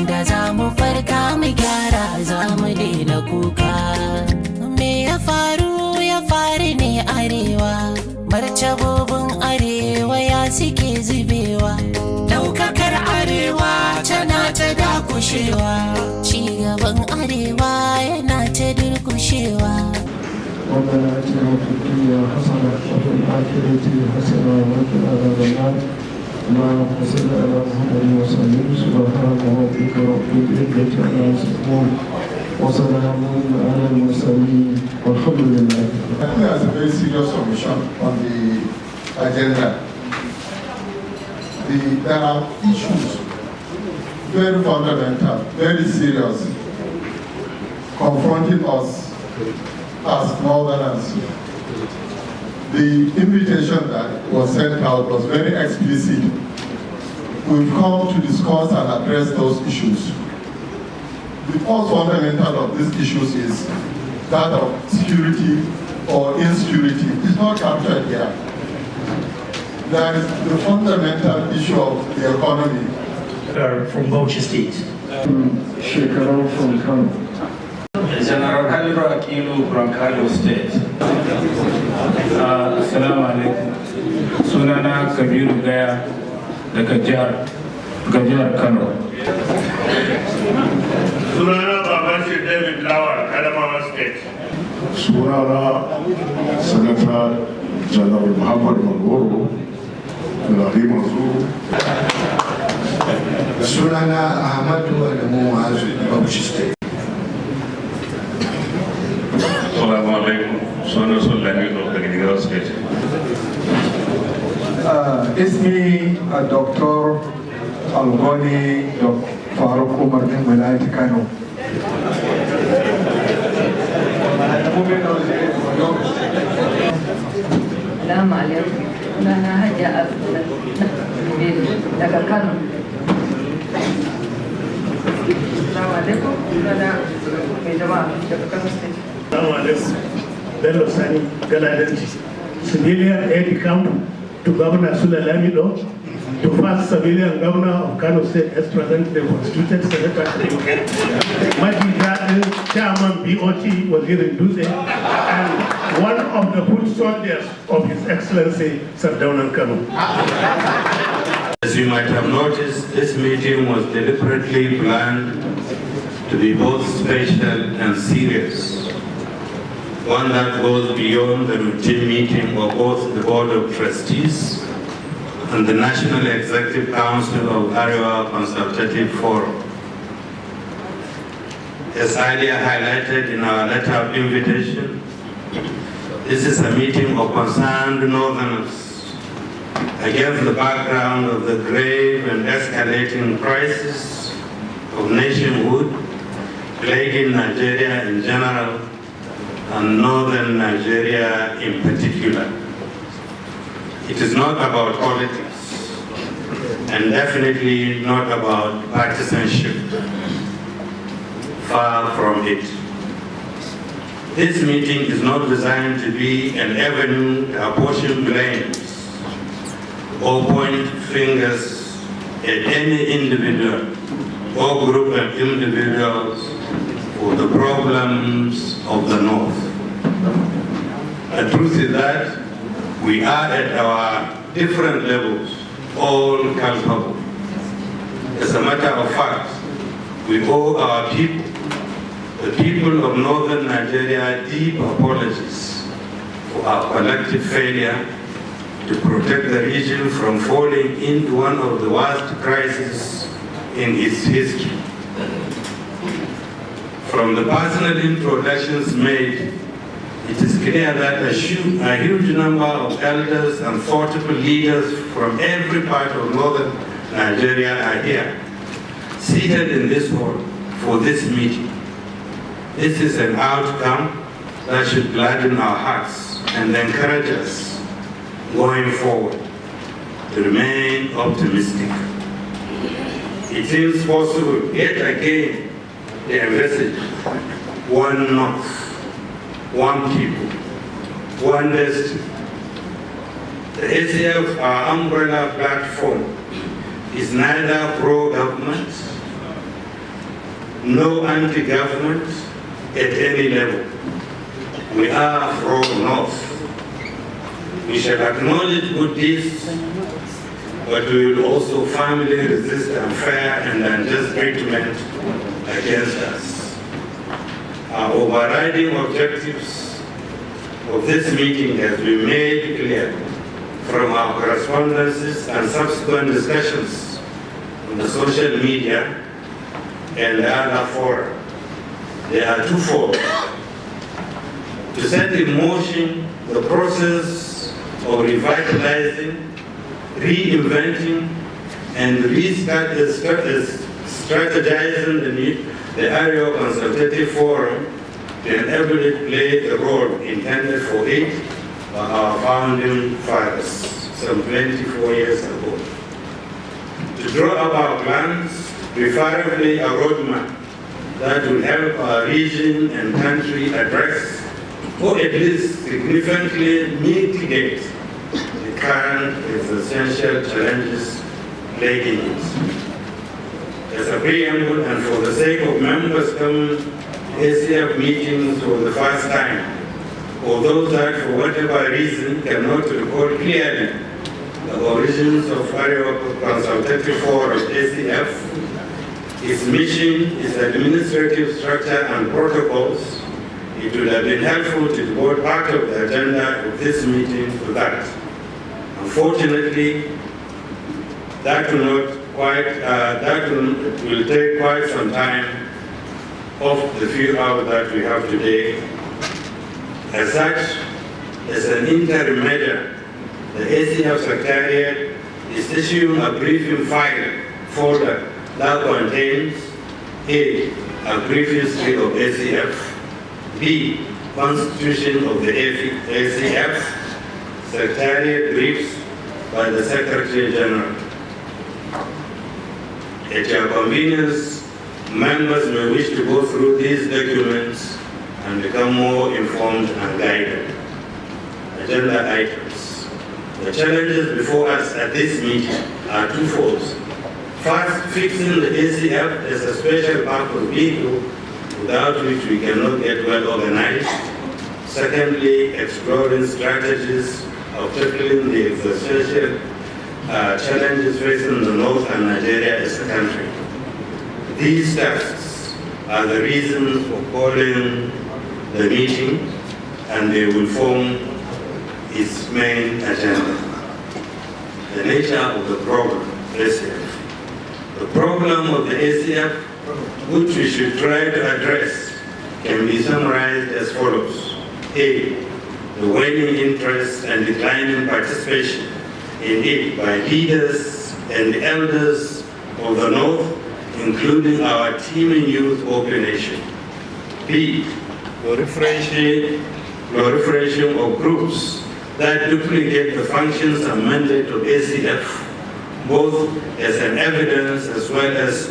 da za mu farka mu gyara za mu daina kuka. Me ya faru ne arewa, martabobin arewa ya suke zubewa, daukakar arewa tana ta dakushewa, cigaban arewa yana ta durkushewa. ربنا آتنا في الدنيا حسنة وفي الآخرة حسنة وقنا عذاب النار. اللهم صل على محمد وسلم. سبحان ربك رب العزة عما يصفون وسلام على المرسلين والحمد لله. I think that's a very serious omission on the agenda. There are issues, very fundamental, very serious, confronting us as Northerners. The invitation that was sent out was very explicit. We've come to discuss and address those issues. The first fundamental of these issues is that of security or insecurity. It's not captured here. There is the fundamental issue of the economy. From Bauchi State. Shekara from Kano. General Haliru Akilu from Kano State. Assalamu alaikum. Sunana Kabiru Gaya daga jihar Kano. Sunana Babashi David Lawal, Adamawa State. Sunana Senator General Muhammad Mangoro, Lari Manzuru. Sunana Ahmadu Adamu Mazu, Bauchi State. Assalamu alaikum. Sunana Sulani of the Nigeria State. اسمي الدكتور الغني فاروق عمر من ولاية كانو. السلام عليكم. أنا هجا daga Kano. Assalamu alaikum. Sunana mai jama'a daga Kano State. Assalamu alaikum. Bello Sani, Galadanci. Civilian aid camp to Governor Sula Lamido, to first civilian governor of Kano State as presently constituted Senator Maji Jadin, Chairman BOT was here in Duse, and one of the foot soldiers of His Excellency Sardaunan Kano. As you might have noticed, this meeting was deliberately planned to be both special and serious. One that goes beyond the routine meeting of both the Board of Trustees and the National Executive Council of Arewa Consultative Forum. As earlier highlighted in our letter of invitation, this is a meeting of concerned Northerners against the background of the grave and escalating crisis of nationhood plaguing Nigeria in general and northern Nigeria in particular. It is not about politics and definitely not about partisanship. Far from it. This meeting is not designed to be an avenue to apportion blames or point fingers at any individual or group of individuals for the problems of the North. The truth is that we are at our different levels all culpable. As a matter of fact, we owe our people, the people of northern Nigeria, deep apologies for our collective failure to protect the region from falling into one of the worst crises in its history. From the personal introductions made, it is clear that a huge number of elders and thoughtful leaders from every part of northern Nigeria are here, seated in this hall for this meeting. This is an outcome that should gladden our hearts and encourage us going forward to remain optimistic. It seems possible yet again to envisage one North, one people, one destiny. The ACF, our umbrella platform, is neither pro-government no anti-government at any level. We are from North. We shall acknowledge good deeds, but we will also firmly resist unfair and unjust treatment against us. Our overriding objectives of this meeting has been made clear from our correspondences and subsequent discussions on the social media and other fora. They are twofold: to set in motion the process of revitalizing, reinventing, and strategizing the Area Consultative Forum to enable it to play the role intended for it by our founding fathers some 24 years ago. To draw up our plans, preferably a roadmap that will help our region and country address, or at least significantly mitigate, the current existential challenges plaguing it. As a preamble, and for the sake of members coming to ACF meetings for the first time, or those that for whatever reason cannot recall clearly the origins of Area Consultative Forum ACF, its mission, its administrative structure and protocols, it would have been helpful to devote part of the agenda of this meeting to that. Unfortunately, that will take quite some time of the few hours that we have today. As such, as an interim measure, the ACF Secretariat is issuing a briefing file folder that contains A, a brief history of ACF, B, Constitution of the ACF, Secretariat briefs by the Secretary General. At your convenience, members may wish to go through these documents and become more informed and guided. Agenda items. The challenges before us at this meeting are twofold. First, fixing the ACF as a special purpose vehicle without which we cannot get well organized. Secondly, exploring strategies of tackling the existential challenges facing the North and Nigeria as a country. These tasks are the reason for calling the meeting, and they will form its main agenda. The nature of the problem, ACF. The problem of the ACF, which we should try to address, can be summarized as follows. A, the waning interest and declining participation in it by leaders and the elders of the North, including our teeming youth population. B, proliferation of groups that duplicate the functions and mandate of ACF, both as an evidence as well as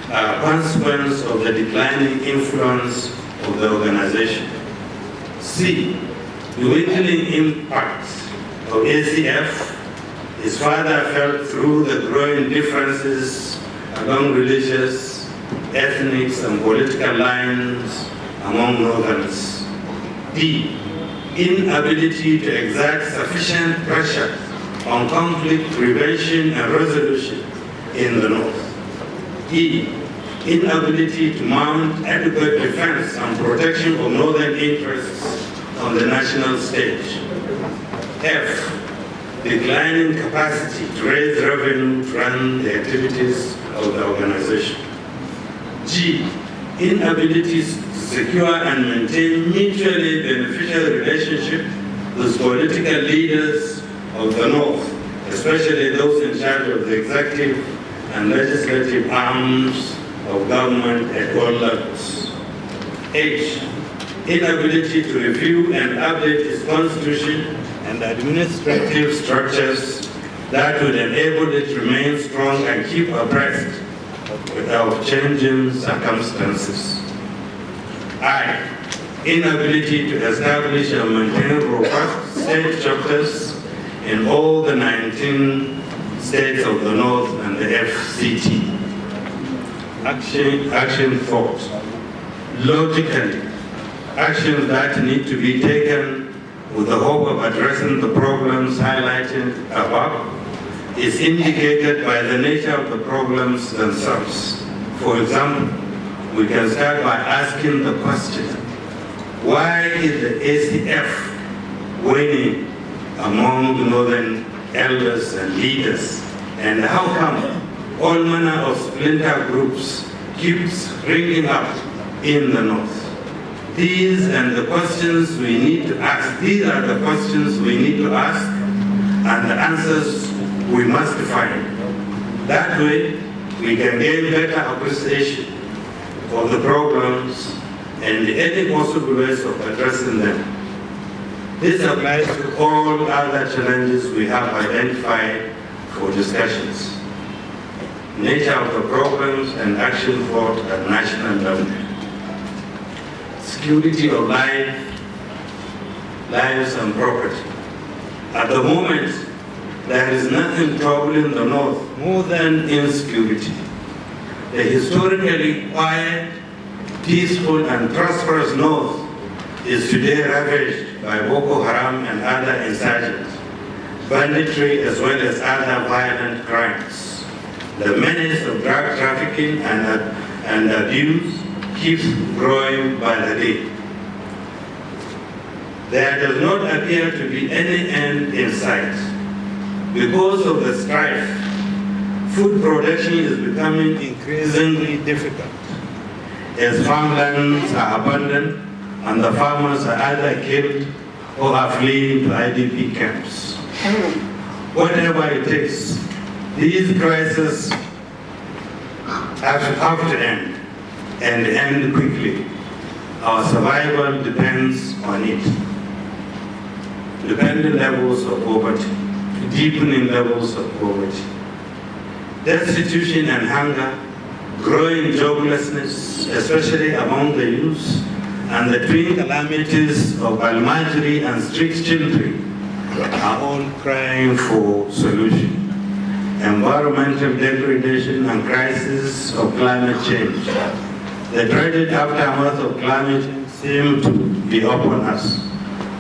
consequence of the declining influence of the organization. C, the dwindling impact of ACF is further felt through the growing differences along religious, ethnic, and political lines among Northerners. D, inability to exert sufficient pressure on conflict prevention and resolution in the North. E, inability to mount adequate defense and protection of Northern interests on the national stage. F, declining capacity to raise revenue to run the activities of the organization. G, inability to secure and maintain mutually beneficial relationship with political leaders of the North, especially those in charge of the executive and legislative arms of government at all levels. H, inability to review and update its constitution and administrative structures that would enable it to remain strong and keep abreast of changing circumstances. I, inability to establish and maintain robust state chapters in all the 19 states of the North and the FCT. action thought. Logically, actions that need to be taken with the hope of addressing the problems highlighted above is indicated by the nature of the problems themselves. For example, we can start by asking the question, why is the ACF winning among northern elders and leaders? And how come all manner of splinter groups keep springing up in the north? These are the questions we need to ask. These are the questions we need to ask, and the answers we must find. That way, we can gain better appreciation of the problems and any possible ways of addressing them. This applies to all other challenges we have identified for discussions. Nature of the problems and action thought at national level. Security of lives and property. At the moment, there is nothing troubling the North more than insecurity. The historically quiet, peaceful, and prosperous North is today ravaged by Boko Haram and other insurgents, banditry, as well as other violent crimes. The menace of drug trafficking and abuse keeps growing by the day. There does not appear to be any end in sight. Because of the strife, food production is becoming increasingly difficult as farmlands are abandoned and the farmers are either killed or are fleeing to IDP camps. Whatever it takes, these crises have to end, and end quickly. Our survival depends on it. Dependent levels of poverty, deepening levels of poverty, destitution and hunger, growing joblessness, especially among the youth, and the twin calamities of Almajiri and street children are all crying for solution. Environmental degradation and crisis of climate change. The dreaded aftermath of climate change seem to be upon us,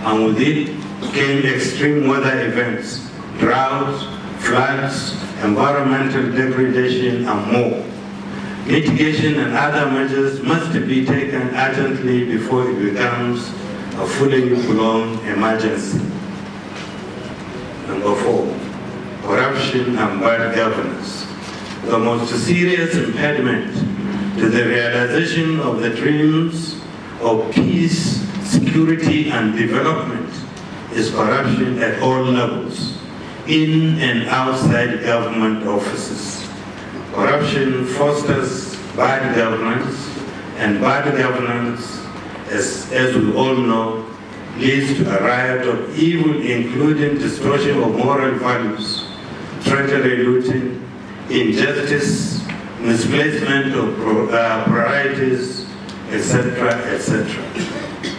and with it came extreme weather events, droughts, floods, environmental degradation, and more. Mitigation and other measures must be taken urgently before it becomes a fully blown emergency. Number 4, corruption and bad governance. The most serious impediment to the realization of the dreams of peace, security, and development is corruption at all levels, in and outside government offices. Corruption fosters bad governance, and bad governance, as we all know, leads to a riot of evil, including distortion of moral values, treasury looting, injustice, misplacement of priorities, etc., etc.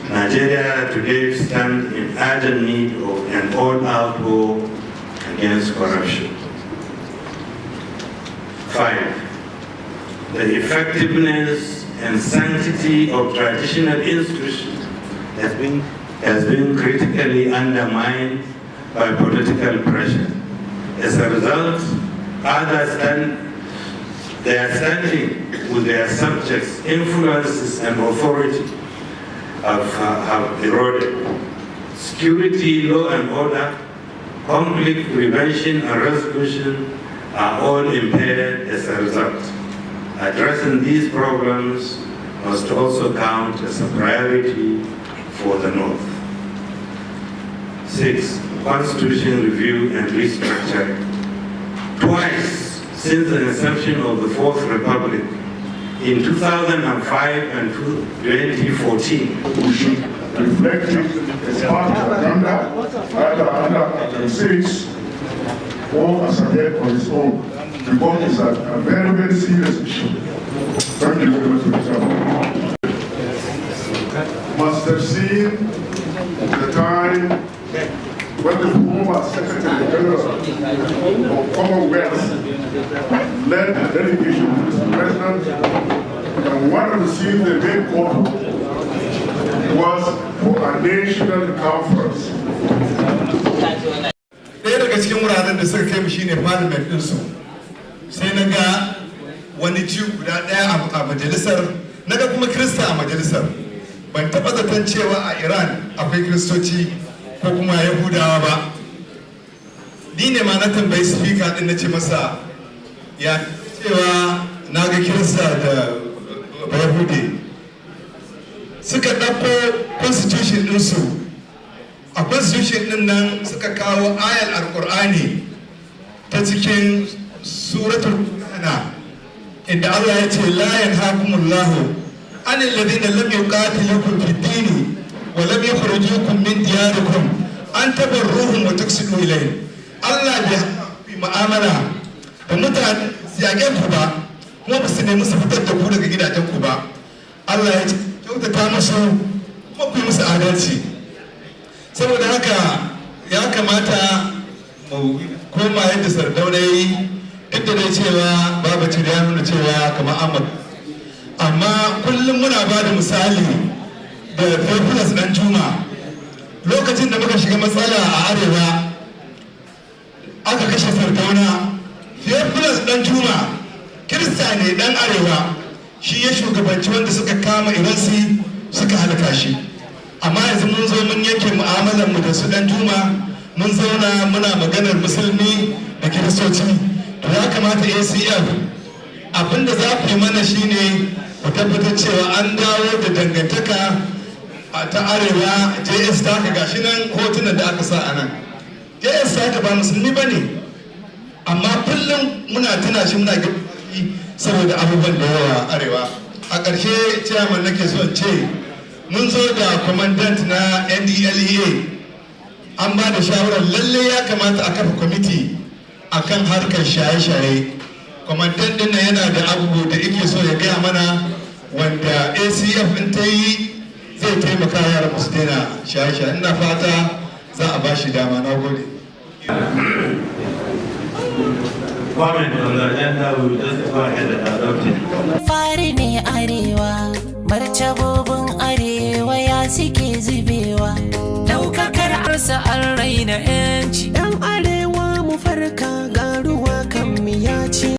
Nigeria today stands in urgent need of an all-out war against corruption. 5. The effectiveness and sanctity of traditional institutions has been critically undermined by political pressure. As a result, their standing with their subjects, influences, and authority have eroded. Security, law and order, conflict prevention and resolution are all impaired as a result. Addressing these problems must also count as a priority for the North. 6. Constitution review and restructuring. Twice since the inception of the Fourth Republic, in 2005 and 2014, We should reflect it as part of the agenda, either under item 6 or as a head on its own, because it's a very, very serious issue. Thank you very much for the time. Must have seen the time when the former Secretary General of Commonwealth led the delegation to the president, and one of the scenes they made open was for a national conference. Ɗaya daga cikin wuraren da suka kai mu shine parliament ɗinsu, sai na ga wani ji guda ɗaya a majalisar, na ga kuma Kirista a majalisar. Ban taɓa zaton cewa a Iran akwai Kiristoci ko kuma Yahudawa ba. Ni ne ma na tambayi speaker ɗin na ce masa ya cewa na ga Kirista da Yahude. Suka ɗauko constitution ɗinsu. A constitution ɗin nan suka kawo ayar Al-Qur'ani ta cikin suratul Qur'ana inda Allah ya ce la yanhakumullahu anil ladina lam yuqatilukum fid din wa lam yukhrijukum min diyarikum an tabarruhum wa tuqsitu ilayhim. Allah bai mu'amala da mutane yaƙen ku ba, kuma ba su nemi su fitar da ku daga gidajen ku ba. Allah ya ce kyautata musu kuma ku yi musu adalci. Saboda haka ya kamata mu koma yadda Sardauna yi, duk da dai cewa babu ya nuna cewa kamar Ahmad, amma kullum muna ba da misali da Theophilus dan Juma. Lokacin da muka shiga matsala a arewa aka kashe Sardauna, Theophilus dan Juma Kirista ne dan arewa, shi ya shugabanci wanda suka kama Iransi suka halaka shi. Amma yanzu mun zo mun yanke mu'amalar mu da su dan Juma, mun zauna muna maganar musulmi da Kiristoci. To ya kamata ACF abinda za ku yi mana shine ku tabbatar cewa an dawo da dangantaka ta arewa. JS ta ka gashi nan hotunan da aka sa a nan. JS ta ba musulmi ba ne, amma kullum muna tuna shi muna gaba saboda abubuwan da yawa arewa. A ƙarshe chairman nake so in ce mun zo da commandant na NDLEA, an ba da shawarar lalle ya kamata a kafa kwamiti akan harkar shaye-shaye. Commandant din yana da abubuwa da yake so ya gaya mana wanda ACF in ta yi zai taimaka yara su daina shaye-shaye. Ina fata za a ba shi dama. Na gode. Fari ne arewa, martabobin arewa ya suke zubewa. Daukakar arsa an raina 'yanci. 'Yan arewa mu farka ga